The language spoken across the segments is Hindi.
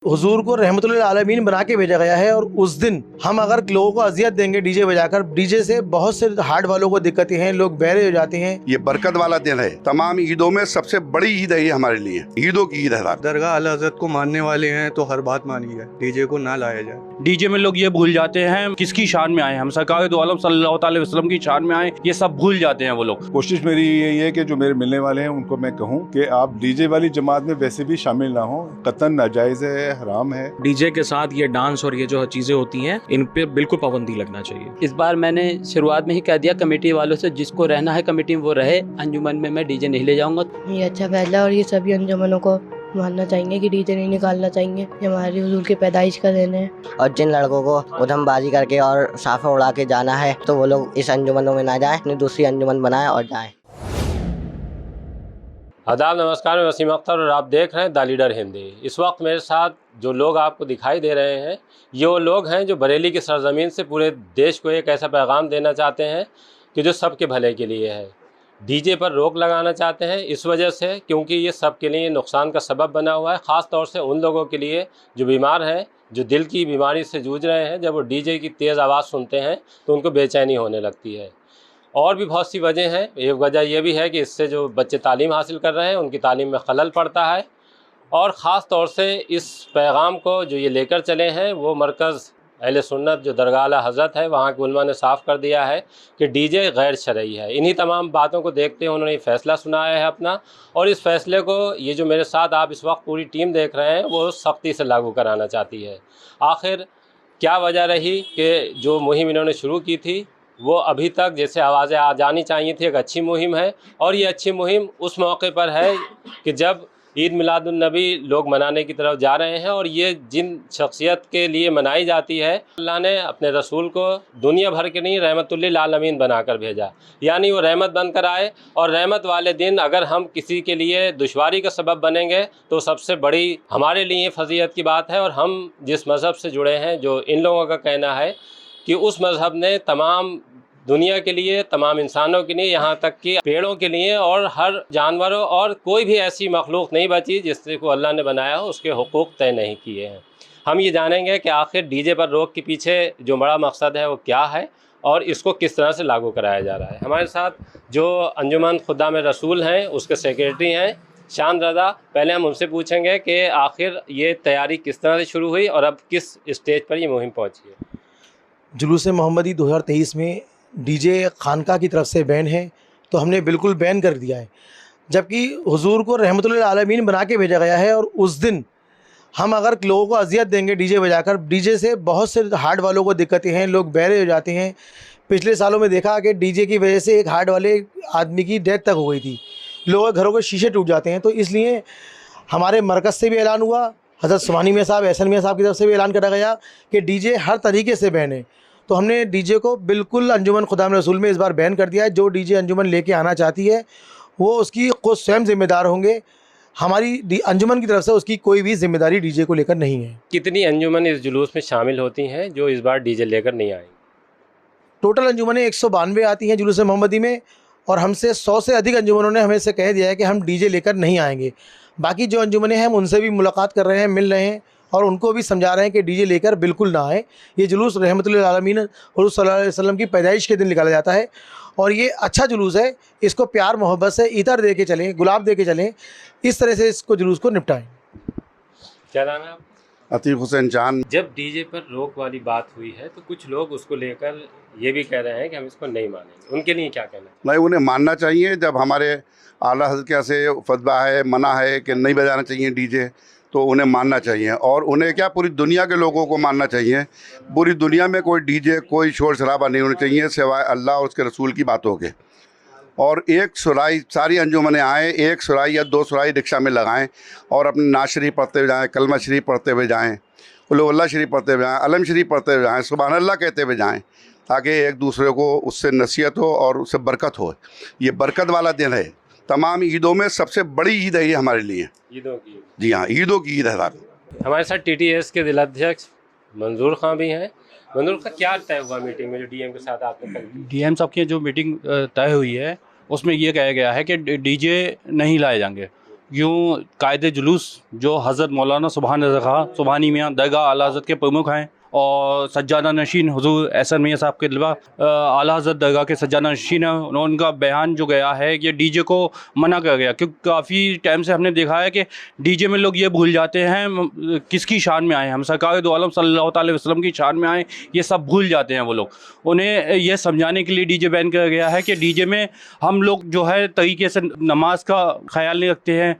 हुजूर को रहमतुल्लिल आलमीन बना के भेजा गया है और उस दिन हम अगर लोगों को अजियत देंगे डीजे बजाकर, डीजे से बहुत से हार्ट वालों को दिक्कतें हैं, लोग बहरे हो जाते हैं। ये बरकत वाला दिन है, तमाम ईदों में सबसे बड़ी ईद है ये हमारे लिए, ईदों की ईद है। दरगाह आला हज़रत को मानने वाले हैं तो हर बात मानी जाए, डीजे को ना लाया जाए। डीजे में लोग ये भूल जाते हैं किसकी शान में आए, हम सरकार दो आलम सल्लल्लाहु अलैहि वसल्लम की शान में आए, ये सब भूल जाते हैं वो लोग। कोशिश मेरी यही है कि जो मेरे मिलने वाले हैं उनको मैं कहूँ कि आप डीजे वाली जमात में वैसे भी शामिल ना हो, कतन नाजायज़ है, हराम है। डीजे के साथ ये डांस और ये जो चीज़ें होती हैं इन पे बिल्कुल पाबंदी लगना चाहिए। इस बार मैंने शुरुआत में ही कह दिया कमेटी वालों से, जिसको रहना है कमेटी में वो रहे, अंजुमन में मैं डीजे नहीं ले जाऊंगा। ये अच्छा फैसला और ये सभी अंजुमनों को मानना चाहिए कि डीजे नहीं निकालना चाहिए, ये हमारे हुजूर के पैदाइश का दिन है। और जिन लड़कों को उधमबाजी करके और साफे उड़ा के जाना है तो वो लोग इस अंजुमनों में ना जाएं, अपनी दूसरी अंजुमन बनाएं और जाएं। आदाब, नमस्कार, मैं वसीम अख्तर और आप देख रहे हैं द लीडर हिंदी। इस वक्त मेरे साथ जो लोग आपको दिखाई दे रहे हैं ये वो लोग हैं जो बरेली की सरजमीन से पूरे देश को एक ऐसा पैगाम देना चाहते हैं कि जो सबके भले के लिए है। डीजे पर रोक लगाना चाहते हैं इस वजह से क्योंकि ये सबके लिए नुकसान का सबब बना हुआ है, ख़ास तौर से उन लोगों के लिए जो बीमार हैं, जो दिल की बीमारी से जूझ रहे हैं। जब वो डीजे की तेज़ आवाज़ सुनते हैं तो उनको बेचैनी होने लगती है। और भी बहुत सी वजह हैं। एक वजह यह भी है कि इससे जो बच्चे तालीम हासिल कर रहे हैं उनकी तालीम में खलल पड़ता है। और ख़ास तौर से इस पैगाम को जो ये लेकर चले हैं वो मरकज़ अहले सुन्नत जो दरगाह आला हज़रत है वहाँ के उलमा ने साफ़ कर दिया है कि डीजे गैर शरई है। इन्हीं तमाम बातों को देखते हुए उन्होंने ये फ़ैसला सुनाया है अपना, और इस फ़ैसले को ये जो मेरे साथ आप इस वक्त पूरी टीम देख रहे हैं वो सख्ती से लागू कराना चाहती है। आखिर क्या वजह रही कि जो मुहिम इन्होंने शुरू की थी वो अभी तक जैसे आवाज़ें आ जानी चाहिए थी, एक अच्छी मुहिम है। और ये अच्छी मुहिम उस मौके पर है कि जब ईद मिलादुन्नबी लोग मनाने की तरफ जा रहे हैं, और ये जिन शख्सियत के लिए मनाई जाती है, अल्लाह ने अपने रसूल को दुनिया भर के नहीं रहमतुल्लिल आलमीन बनाकर भेजा, यानी वो रहमत बनकर आए। और रहमत वाले दिन अगर हम किसी के लिए दुश्वारी का सबब बनेंगे तो सबसे बड़ी हमारे लिए फजीयत की बात है। और हम जिस मज़हब से जुड़े हैं, जो इन लोगों का कहना है कि उस मज़हब ने तमाम दुनिया के लिए, तमाम इंसानों के लिए, यहाँ तक कि पेड़ों के लिए और हर जानवरों और कोई भी ऐसी मखलूक नहीं बची जिससे को अल्लाह ने बनाया हो, उसके हुकूक तय नहीं किए हैं। हम ये जानेंगे कि आखिर डीजे पर रोक के पीछे जो बड़ा मकसद है वो क्या है और इसको किस तरह से लागू कराया जा रहा है। हमारे साथ जो अंजुमन खुद्दाम रसूल हैं उसके सेक्रेटरी हैं शान रज़ा। पहले हम उनसे पूछेंगे कि आखिर ये तैयारी किस तरह से शुरू हुई और अब किस स्टेज पर ये मुहिम पहुँची है। जुलूस मोहम्मदी 2023 में डीजे खानका की तरफ से बैन है तो हमने बिल्कुल बैन कर दिया है, जबकि हुजूर को रहमतुल्लिल आलमीन बना के भेजा गया है और उस दिन हम अगर लोगों को अजियत देंगे डीजे बजाकर, डीजे से बहुत से हार्ट वालों को दिक्कतें हैं, लोग बहरे हो जाते हैं। पिछले सालों में देखा कि डीजे की वजह से एक हार्ट वाले आदमी की डेथ तक हो गई थी, लोगों के घरों के शीशे टूट जाते हैं। तो इसलिए हमारे मरकज़ से भी ऐलान हुआ, हज़रत सुबानी मियाँ साहब, एहसन मियाँ साहब की तरफ से भी ऐलान करा गया कि डीजे हर तरीके से बैन है। तो हमने डीजे को बिल्कुल अंजुमन खुदाम रसूल में इस बार बैन कर दिया है। जो डीजे अंजुमन लेके आना चाहती है वो उसकी खुद स्वयं ज़िम्मेदार होंगे, हमारी अंजुमन की तरफ से उसकी कोई भी जिम्मेदारी डीजे को लेकर नहीं है। कितनी अंजुमन इस जुलूस में शामिल होती हैं जो इस बार डीजे लेकर नहीं आई? टोटल अंजुमनें 192 आती हैं जुलूस मोहम्मदी में, और हमसे 100 से अधिक अंजुमनों ने हमें से कह दिया है कि हम डीजे लेकर नहीं आएंगे। बाकी जो अंजुमनें हैं हम उनसे भी मुलाकात कर रहे हैं, मिल रहे हैं और उनको भी समझा रहे हैं कि डीजे लेकर बिल्कुल ना आए। ये जुलूस रहमतुल्लिल आलमीन हुज़ूर सल्लल्लाहु अलैहि वसल्लम की पैदाइश के दिन निकाला जाता है और ये अच्छा जुलूस है। इसको प्यार मोहब्बत से इतर दे के चलें, गुलाब दे के चलें, इस तरह से इसको जुलूस को निपटाएं। क्या नाम है? अतीफ़ हुसैन चांद। जब डीजे पर रोक वाली बात हुई है तो कुछ लोग उसको लेकर ये भी कह रहे हैं कि हम इसको नहीं मानेंगे, उनके लिए क्या कहना है? नहीं, उन्हें मानना चाहिए। जब हमारे आला हज़रत के से फतवा है, मना है कि नहीं बजाना चाहिए डीजे, तो उन्हें मानना चाहिए। और उन्हें क्या, पूरी दुनिया के लोगों को मानना चाहिए। पूरी दुनिया में कोई डीजे, कोई शोर शराबा नहीं होना चाहिए सिवाय अल्लाह और उसके रसूल की बातों के। और एक सुराई सारी अंजुमनें आएँ, एक सुराई या 2 सुराई रिक्शा में लगाएं और अपने नाज शरीफ पढ़ते हुए जाएँ, कलमा शरीफ पढ़ते हुए जाएँ, कुल हुवल्लाह शरीफ पढ़ते हुए जाएँ, अलम शरीफ पढ़ते हुए जाएँ, सुभान अल्लाह कहते हुए जाएँ, ताकि एक दूसरे को उससे नसीहत हो और उससे बरकत हो। ये बरकत वाला दिन है, तमाम ईदों में सबसे बड़ी ईद है ये हमारे लिए, ईदों की। जी हाँ, ईदों की ईद है साहब। हमारे साथ TTS के जिलाध्यक्ष मंजूर खां भी हैं। मंजूर खां, क्या तय हुआ मीटिंग में जो DM के साथ आपने कल की? DM साहब की जो मीटिंग तय हुई है उसमें ये कहा गया है कि डीजे नहीं लाए जाएंगे, यूँ कायदे जुलूस जो हज़रत मौलाना सुभान रज़ा खां सुभानी मियाँ दरगाह आला हज़रत के प्रमुख हैं और सज्जादा नशीन हुजूर एहसन मियाँ साहब के दिलवा आला हज़रत दरगाह के सज्जादा नशीन हैं, उनका बयान जो गया है ये डीजे को मना कर गया, क्योंकि काफ़ी टाइम से हमने देखा है कि डीजे में लोग ये भूल जाते हैं किसकी शान में आए, हम सरकार दो आलम सल्लल्लाहु अलैहि वसल्लम की शान में आए, ये सब भूल जाते हैं वो लोग। उन्हें ये समझाने के लिए डीजे बैन किया गया है कि डीजे में हम लोग जो है तरीके से नमाज का ख्याल नहीं रखते हैं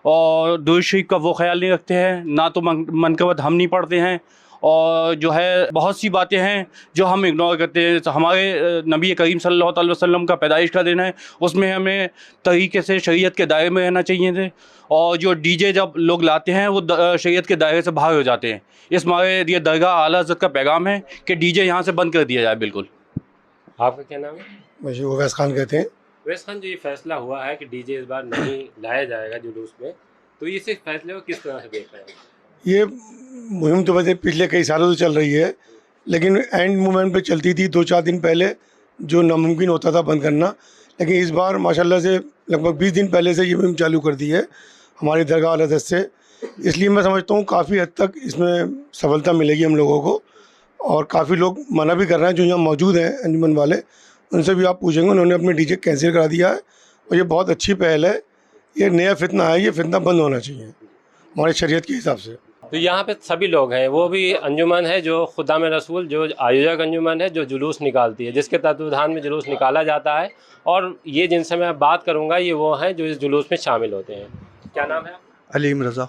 और दुरूद शरीफ का वो ख्याल नहीं रखते हैं, ना तो मनकबत हम नहीं पढ़ते हैं, और जो है बहुत सी बातें हैं जो हम इग्नोर करते हैं। तो हमारे नबी करीम सल्लल्लाहु अलैहि वसल्लम का पैदाइश का दिन है, उसमें हमें तरीके से शरीयत के दायरे में रहना चाहिए थे, और जो डीजे जब लोग लाते हैं वो शरीयत के दायरे से बाहर हो जाते हैं। इस मारे ये दरगाह आला हज़रत का पैगाम है कि डीजे यहाँ से बंद कर दिया जाए। बिल्कुल। आपका क्या नाम है? मुझे उवैस खान कहते हैं। वैस खान, जो ये फैसला हुआ है कि डीजे इस बार नहीं लाया जाएगा जुलूस में, तो इस फैसले को किस तरह से देख रहे हैं? ये मुहिम तो वैसे पिछले कई सालों से चल रही है, लेकिन एंड मोमेंट पे चलती थी 2-4 दिन पहले, जो नामुमकिन होता था बंद करना, लेकिन इस बार माशाल्लाह से लगभग 20 दिन पहले से ये मुहिम चालू कर दी है हमारी दरगाह आला हज़रत से। इसलिए मैं समझता हूँ काफ़ी हद तक इसमें सफलता मिलेगी हम लोगों को, और काफ़ी लोग मना भी कर रहे हैं जो यहाँ मौजूद हैं अंजुमन वाले, उनसे भी आप पूछेंगे, उन्होंने अपने डीजे कैंसिल करा दिया है, और ये बहुत अच्छी पहल है। ये नया फितना है, ये फितना बंद होना चाहिए हमारे शरीयत के हिसाब से। तो यहाँ पे सभी लोग हैं, वो भी अंजुमन है जो खुदाम रसूल जो आयोजक अंजुमन है जो जुलूस निकालती है, जिसके तत्वाधान में जुलूस निकाला जाता है, और ये जिनसे मैं बात करूँगा ये वो हैं जो इस जुलूस में शामिल होते हैं। क्या नाम है? अलीम रज़ा।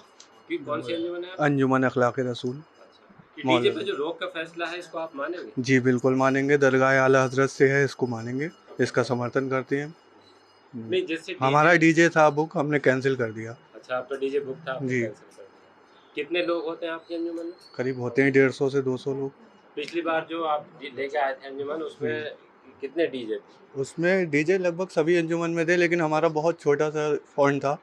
कौन सी अंजुमन है? अंजुमन अखलाक़ रसूल। डीजे पे जो रोक का फैसला है इसको आप मानेंगे? जी बिल्कुल मानेंगे, दरगाह आला हज़रत से है, इसको मानेंगे, इसका समर्थन करते हैं। नहीं, जैसे हमारा डीजे था बुक, हमने कैंसिल कर दिया। अच्छा, आपका डीजे बुक था, जी। कितने लोग होते हैं आपके अंजुमन में? करीब होते हैं 150 से 200 लोग। पिछली बार जो आप लेके आए थे अंजुमन, उसमें कितने डीजे थे? उसमें डीजे लगभग सभी अंजुमन में थे, लेकिन हमारा बहुत छोटा सा फॉन्ट था,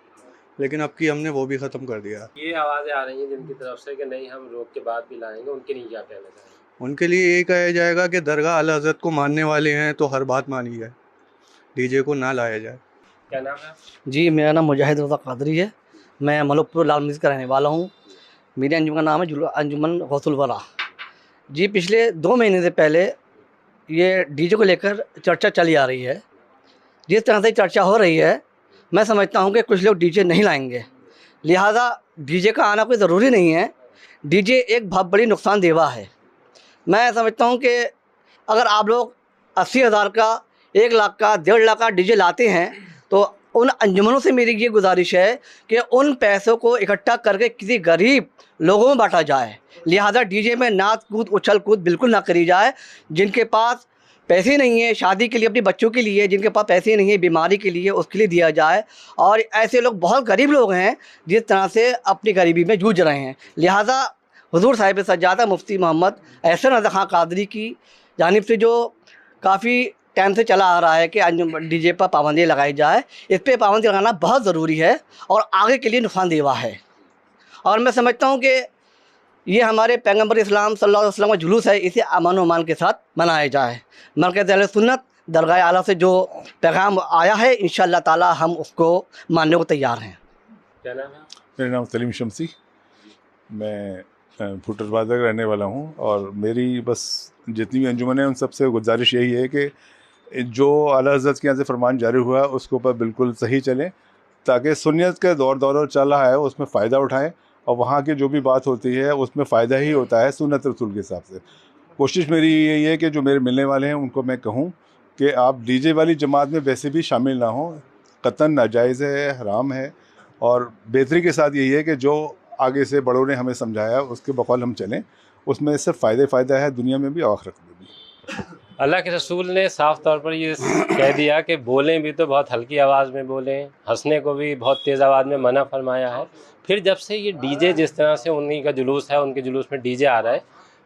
लेकिन अब की हमने वो भी ख़त्म कर दिया। ये आवाज़ें आ रही हैं जिनकी तरफ से कि नहीं हम रोक के बाद भी लाएंगे, उनके लिए क्या कहना चाहेंगे? उनके लिए ये कहा जाएगा कि दरगाह आला हज़रत को मानने वाले हैं तो हर बात मानी जाए, डीजे को ना लाया जाए। क्या नाम है? जी, मेरा नाम मुजाहिद रज़ा कादरी है, मैं मलकपुर लाल मस्जिद का रहने वाला हूँ। मेरे अंजुमन का नाम है अंजुमन गौसुल वरा। जी, पिछले 2 महीने से पहले ये डीजे को लेकर चर्चा चली आ रही है। जिस तरह से चर्चा हो रही है, मैं समझता हूँ कि कुछ लोग डीजे नहीं लाएंगे, लिहाजा डीजे का आना कोई ज़रूरी नहीं है। डीजे एक बहुत बड़ी नुकसानदेवा है। मैं समझता हूँ कि अगर आप लोग 80,000 का, 1 लाख का, 1.5 लाख का डीजे लाते हैं, तो उन अंजुमनों से मेरी ये गुजारिश है कि उन पैसों को इकट्ठा करके किसी गरीब लोगों में बांटा जाए। लिहाजा डीजे में नाच कूद उछल कूद बिल्कुल ना करी जाए। जिनके पास पैसे नहीं है शादी के लिए, अपने बच्चों के लिए, जिनके पास पैसे नहीं है बीमारी के लिए, उसके लिए दिया जाए। और ऐसे लोग बहुत गरीब लोग हैं जिस तरह से अपनी गरीबी में जूझ रहे हैं। लिहाजा हुजूर साहिब सज्जादा मुफ्ती मोहम्मद एहसन रज़ा खां कादरी की जानिब से जो काफ़ी टाइम से चला आ रहा है कि डीजे पर पाबंदी लगाई जाए, इस पर पाबंदी लगाना बहुत ज़रूरी है और आगे के लिए नुकसानदेवा है। और मैं समझता हूँ कि ये हमारे पैगम्बर इस्लाम सल्लल्लाहु अलैहि वसल्लम का जुलूस है, इसे अमन व मान के साथ मनाया जाए। मरकज़ अहले सुन्नत दरगाह आला से जो पैगाम आया है, इंशाअल्लाह ताला हम उसको मानने को तैयार हैं। क्या नाम है? मेरा नाम सलीम शमसी, मैं फुटरबाज़ का रहने वाला हूँ, और मेरी बस जितनी भी अंजुमन है उन सबसे गुजारिश यही है कि जो आला हज़रत के यहाँ से फरमान जारी हुआ है उसके ऊपर बिल्कुल सही चलें, ताकि सुन्नियत का दौर चल रहा है उसमें फ़ायदा उठाएं, और वहाँ की जो भी बात होती है उसमें फ़ायदा ही होता है सुन्नत रसूल के हिसाब से। कोशिश मेरी यही है कि जो मेरे मिलने वाले हैं उनको मैं कहूँ कि आप डीजे वाली जमात में वैसे भी शामिल ना हों, कतन नाजायज़ है, हराम है, और बेहतरी के साथ यही है कि जो आगे से बड़ों ने हमें समझाया उसके बकौल हम चलें, उसमें सिर्फ फ़ायदा है दुनिया में भी और आखिरत में भी। अल्लाह के रसूल ने साफ़ तौर पर ये कह दिया कि बोलें भी तो बहुत हल्की आवाज़ में बोलें, हंसने को भी बहुत तेज़ आवाज़ में मना फरमाया है। फिर जब से ये डीजे जिस तरह से उन्हीं का जुलूस है, उनके जुलूस में डीजे आ रहा है,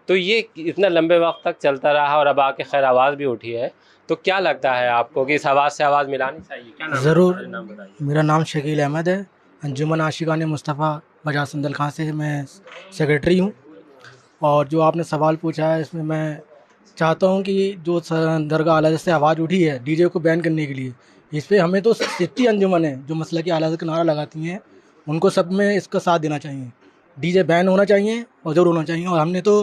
तो ये इतना लंबे वक्त तक चलता रहा और अब आके खैर आवाज़ भी उठी है, तो क्या लगता है आपको कि इस आवाज़ से आवाज़ मिलानी चाहिए? क्या नाम? ज़रूर। नाम बताइए। मेरा नाम शकील अहमद है, अंजुमन आशिकान मुस्तफ़ा बजाज संदल खां से मैं सेक्रेटरी हूँ। और जो आपने सवाल पूछा है, इसमें मैं चाहता हूँ कि जो दरगाह आला हज़रत से आवाज़ उठी है डीजे को बैन करने के लिए, इस पर हमें तो 60 अंजुमन है जो मसला की आला हज़रत का नारा लगाती हैं, उनको सब में इसका साथ देना चाहिए। डीजे बैन होना चाहिए और ज़रूर होना चाहिए। और हमने तो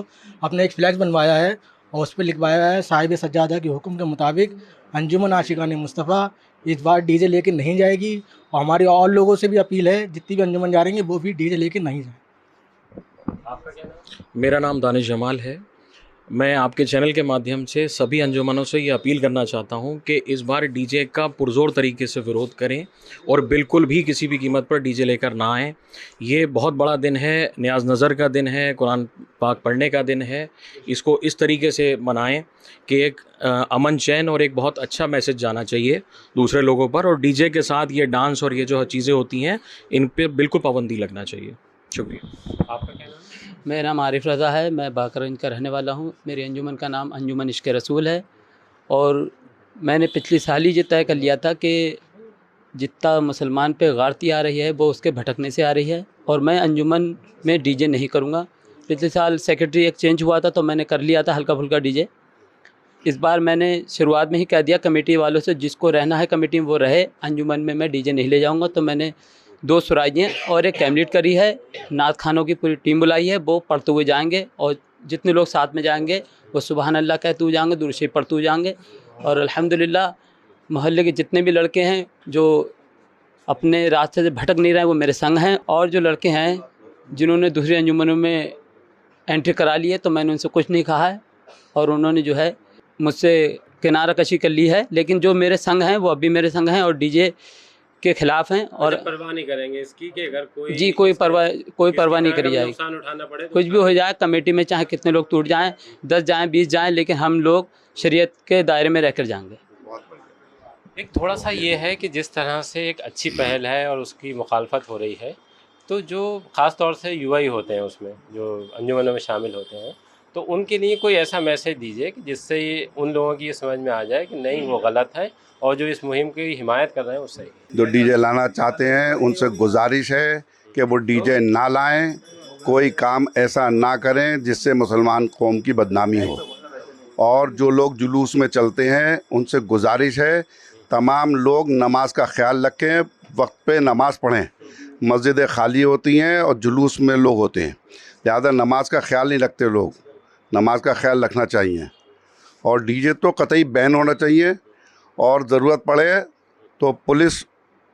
अपना एक फ्लैक्स बनवाया है और उस पर लिखवाया है साहिब सज्जादा के हुक्म के मुताबिक अंजुमन आशिकान मुस्तफ़ा इस बार डीजे लेके नहीं जाएगी। और हमारी और लोगों से भी अपील है, जितनी भी अंजुमन जा रही हैं वो भी डीजे लेके नहीं जाए। आपका क्या नाम? मेरा नाम दानिश जमाल है। मैं आपके चैनल के माध्यम से सभी अंजुमनों से ये अपील करना चाहता हूँ कि इस बार डीजे का पुरज़ोर तरीके से विरोध करें और बिल्कुल भी किसी भी कीमत पर डीजे लेकर ना आएँ। ये बहुत बड़ा दिन है, न्याज नज़र का दिन है, कुरान पाक पढ़ने का दिन है। इसको इस तरीके से मनाएं कि एक अमन चैन और एक बहुत अच्छा मैसेज जाना चाहिए दूसरे लोगों पर। और डीजे के साथ ये डांस और ये जो चीज़ें होती हैं इन पर बिल्कुल पाबंदी लगना चाहिए। शुक्रिया। आपका क्या नाम? मेरा नाम आरिफ रज़ा है, मैं बाकरगंज का रहने वाला हूँ। मेरी अंजुमन का नाम अंजुमन इश्क़ रसूल है। और मैंने पिछली साल ही ये तय कर लिया था कि जितना मुसलमान पे गारती आ रही है वो उसके भटकने से आ रही है और मैं अंजुमन में डीजे नहीं करूँगा। पिछले साल सेक्रेटरी एक चेंज हुआ था तो मैंने कर लिया था हल्का फुल्का डीजे। इस बार मैंने शुरुआत में ही कह दिया कमेटी वालों से, जिसको रहना है कमेटी में वो रहे, अंजुमन में मैं डीजे नहीं ले जाऊँगा। तो मैंने 2 सुराइयाँ और एक कैमलेट करी है। नात खानों की पूरी टीम बुलाई है, वो पढ़ते हुए जाएंगे और जितने लोग साथ में जाएंगे वो सुबहान अल्लाह कहते हुए जाएंगे, दुरूद शरीफ पढ़ते हुए जाएंगे। और अल्हम्दुलिल्लाह मोहल्ले के जितने भी लड़के हैं जो अपने रास्ते से भटक नहीं रहे वो मेरे संग हैं। और जो लड़के हैं जिन्होंने दूसरी अंजुमनों में एंट्री करा ली है तो मैंने उनसे कुछ नहीं कहा है और उन्होंने जो है मुझसे किनारा कशी कर ली है। लेकिन जो मेरे संग हैं वो अभी मेरे संग हैं और डीजे के खिलाफ हैं। और परवाह नहीं करेंगे इसकी कि अगर कोई जी कोई परवाह नहीं करी जाएगी। नुकसान उठाना पड़े तो कुछ भी हो जाए, कमेटी में चाहे कितने लोग टूट जाएं, 10 जाएं 20 जाएं, लेकिन हम लोग शरीयत के दायरे में रहकर जाएंगे। एक थोड़ा सा ये है कि जिस तरह से एक अच्छी पहल है और उसकी मुखालफत हो रही है, तो जो ख़ास तौर से युवा ही होते हैं उसमें जो अंजुमनों में शामिल होते हैं, तो उनके लिए कोई ऐसा मैसेज दीजिए कि जिससे उन लोगों की ये समझ में आ जाए कि नहीं वो गलत है और जो इस मुहिम की हिमायत कर रहे हैं वो सही है। जो डीजे लाना चाहते हैं उनसे गुजारिश है कि वो डीजे ना लाएं, कोई काम ऐसा ना करें जिससे मुसलमान कौम की बदनामी हो। और जो लोग जुलूस में चलते हैं उनसे गुजारिश है तमाम लोग नमाज का ख्याल रखें, वक्त पे नमाज़ पढ़ें। मस्जिदें खाली होती हैं और जुलूस में लोग होते हैं, ज़्यादा नमाज का ख्याल नहीं रखते लोग। नमाज का ख्याल रखना चाहिए और डीजे तो कतई बैन होना चाहिए और ज़रूरत पड़े तो पुलिस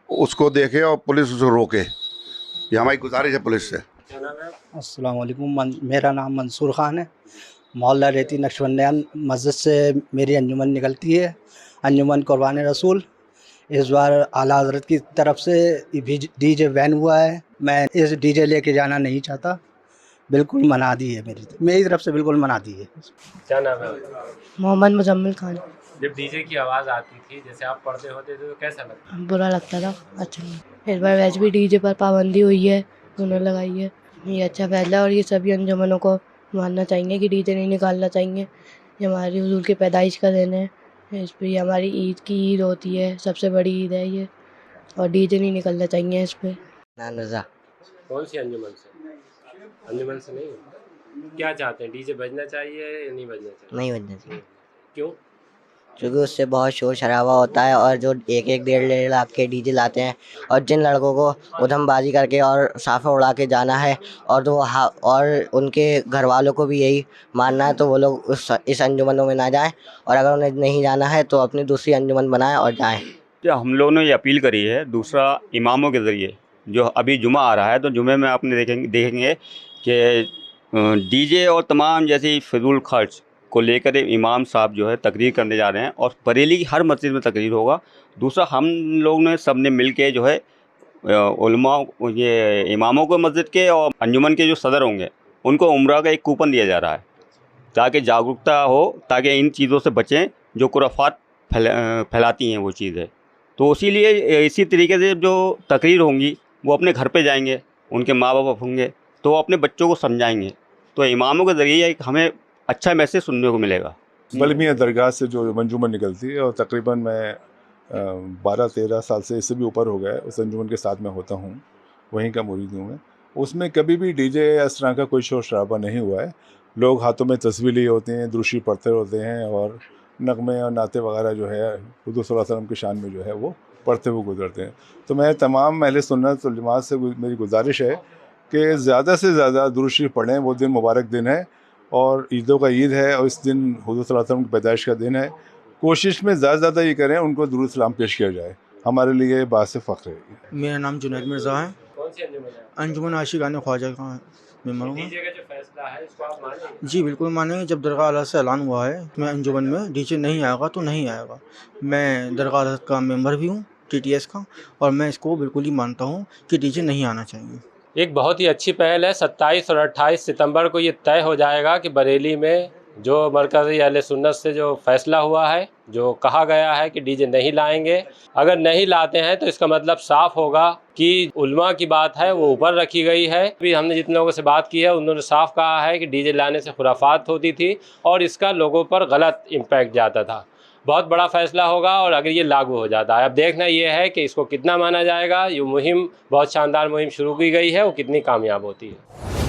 उसको देखे और पुलिस उसे रोके। ये हमारी गुजारिश है पुलिस से। अस्सलाम वालेकुम, मेरा नाम मंसूर ख़ान है। मोहल्ला रेती नक्शबंदियान मस्जिद से मेरी अंजुमन निकलती है, अंजुमन कुर्बान रसूल। इस बार आला हज़रत की तरफ से डीजे बैन हुआ है। मैं इस डीजे लेके जाना नहीं चाहता, बिल्कुल मना दी है मेरी तरफ से, बिल्कुल मना दी है। क्या नाम है? मोहम्मद मुजम्मिल खान। जब डीजे की आवाज़ आती थी, जैसे आप पढ़ते होते थे, तो कैसा लगता? बुरा लगता था, अच्छा नहीं। इस बार वैसे भी डीजे पर पाबंदी हुई है, उन्होंने लगाई है, ये अच्छा फैसला। और ये सभी अंजुमनों को मानना चाहिए कि डीजे नहीं निकालना चाहिए। ये हमारे हुजूर के पैदाइश का दिन है, इस पर ये हमारी ईद की ईद होती है, सबसे बड़ी ईद है ये, और डीजे नहीं निकलना चाहिए इस पर। कौन सी अंजुमन से? अंजुमन से नहीं। क्या चाहते हैं, डीजे बजना चाहिए या नहीं बजना चाहिए? नहीं बजना चाहिए। क्यों? क्योंकि उससे बहुत शोर शराबा होता है और जो 1-1 लाख के डीजे लाते हैं और जिन लड़कों को उधमबाजी करके और साफा उड़ा के जाना है और और उनके घर वालों को भी यही मानना है तो वो लोग इस अंजुमनों में ना जाएं और अगर उन्हें नहीं जाना है तो अपनी दूसरी अंजुमन बनाएं और जाएं। तो हम लोगों ने ये अपील करी है दूसरा इमामों के ज़रिए, जो अभी जुमा आ रहा है तो जुमे में आपने देखेंगे कि डीजे और तमाम जैसे फिजूल खर्च को लेकर इमाम साहब जो है तकरीर करने जा रहे हैं और बरेली की हर मस्जिद में तकरीर होगा। दूसरा हम लोग ने सब ने मिल के जो है उलमा ये इमामों को मस्जिद के और अंजुमन के जो सदर होंगे उनको उम्रा का एक कूपन दिया जा रहा है ताकि जागरूकता हो, ताकि इन चीज़ों से बचें जो खुराफात फैलाती हैं वो चीज़ें। तो इसीलिए इसी तरीके से जो तकरीर होंगी वो अपने घर पे जाएंगे, उनके माँ बाप होंगे तो वो अपने बच्चों को समझाएंगे। तो इमामों के ज़रिए एक हमें अच्छा मैसेज सुनने को मिलेगा। बलमिया दरगाह से जो अंजुमन निकलती है और तकरीबन मैं 12-13 साल से इससे भी ऊपर हो गया उस अंजुमन के साथ में होता हूँ, वहीं का मुरीद हूँ मैं। उसमें कभी भी डीजे या इस तरह का कोई शोर शराबा नहीं हुआ है। लोग हाथों में तस्वीर लिए होते हैं, दुरूद शरीफ पढ़ते होते हैं और नगमे और नाते वगैरह जो है हुज़ूर सल्लल्लाहु अलैहि वसल्लम की शान में जो है वो पढ़ते हुए गुजरते हैं। तो मैं तमाम अहले सुन्नत वल जमात से मेरी गुजारिश है कि ज़्यादा से ज़्यादा दुरूद शरीफ पढ़ें। वो दिन मुबारक दिन है और ईदों का ईद है और इस दिन हुज़ूर सल्लल्लाहु अलैहि वसल्लम की पैदाइश का दिन है। कोशिश में ज़्यादा से ज़्यादा ये करें उनको दुरूद सलाम पेश किया जाए, हमारे लिए बात फ़ख्र है। मेरा नाम जुनैद मिर्ज़ा है। कौन सी अंजुमन है? अंजुमन आशिकान ख्वाजा का मेंबर हूँ। डीजे का जो फैसला है इसको आप मानेंगे? जी बिल्कुल मानेंगे। जब दरगाह आला से ऐलान हुआ है मैं अंजुमन में डीजे नहीं आएगा तो नहीं आएगा। मैं दरगाह आला का मेंबर भी हूँ TTS का, और मैं इसको बिल्कुल ही मानता हूँ कि डीजे नहीं आना चाहिए। एक बहुत ही अच्छी पहल है। 27 और 28 सितंबर को ये तय हो जाएगा कि बरेली में जो मरकज़ी अहले सुन्नत से जो फ़ैसला हुआ है, जो कहा गया है कि डीजे नहीं लाएंगे, अगर नहीं लाते हैं तो इसका मतलब साफ़ होगा कि उलमा की बात है वो ऊपर रखी गई है। अभी हमने जितने लोगों से बात की है उन्होंने साफ़ कहा है कि डीजे लाने से खुराफात होती थी और इसका लोगों पर गलत इम्पैक्ट जाता था। बहुत बड़ा फ़ैसला होगा और अगर ये लागू हो जाता है, अब देखना ये है कि इसको कितना माना जाएगा। ये मुहिम बहुत शानदार मुहिम शुरू की गई है, वो कितनी कामयाब होती है।